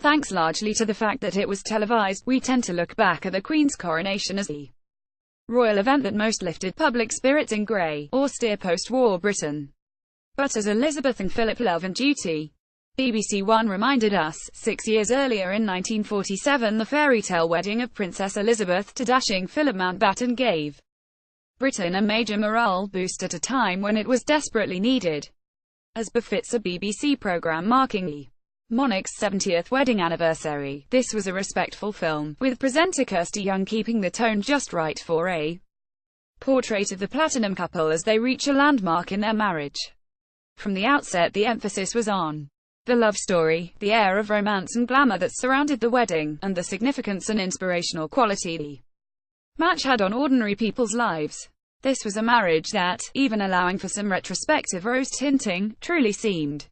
Thanks largely to the fact that it was televised, we tend to look back at the Queen's coronation as the royal event that most lifted public spirits in grey, austere post-war Britain. But as Elizabeth and Philip love and duty, BBC One reminded us, 6 years earlier in 1947 the fairy-tale wedding of Princess Elizabeth to dashing Philip Mountbatten gave Britain a major morale boost at a time when it was desperately needed. As befits a BBC programme marking the monarch's 70th wedding anniversary, this was a respectful film, with presenter Kirsty Young keeping the tone just right for a portrait of the platinum couple as they reach a landmark in their marriage. From the outset the emphasis was on the love story, the air of romance and glamour that surrounded the wedding, and the significance and inspirational quality the match had on ordinary people's lives. This was a marriage that, even allowing for some retrospective rose-tinting, truly seemed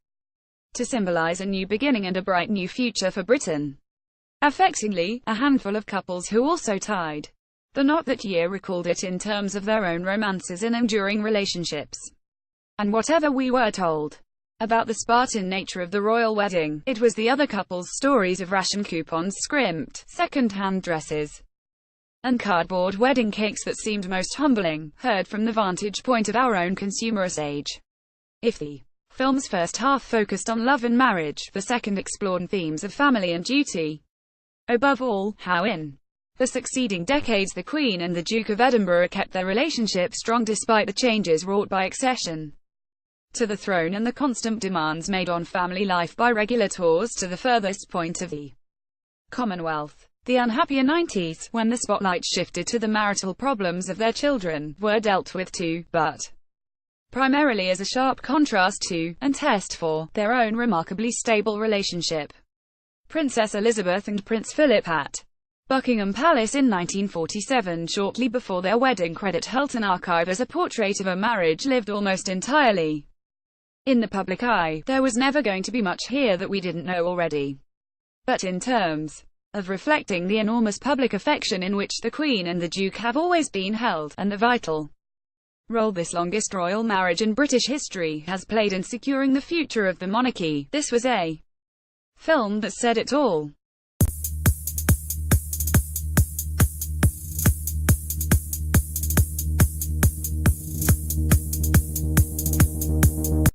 to symbolize a new beginning and a bright new future for Britain. Affectingly, a handful of couples who also tied the knot that year recalled it in terms of their own romances and enduring relationships. And whatever we were told about the Spartan nature of the royal wedding, it was the other couple's stories of ration coupons, scrimped, second-hand dresses, and cardboard wedding cakes that seemed most humbling, heard from the vantage point of our own consumerist age. If the film's first half focused on love and marriage, the second explored themes of family and duty. Above all, how in the succeeding decades the Queen and the Duke of Edinburgh kept their relationship strong despite the changes wrought by accession to the throne and the constant demands made on family life by regular tours to the furthest point of the Commonwealth. The unhappier 90s, when the spotlight shifted to the marital problems of their children, were dealt with too, but primarily as a sharp contrast to, and test for, their own remarkably stable relationship. Princess Elizabeth and Prince Philip at Buckingham Palace in 1947, shortly before their wedding, credit Hulton Archive as a portrait of a marriage lived almost entirely in the public eye. There was never going to be much here that we didn't know already. But in terms of reflecting the enormous public affection in which the Queen and the Duke have always been held, and the vital role this longest royal marriage in British history has played in securing the future of the monarchy, this was a film that said it all.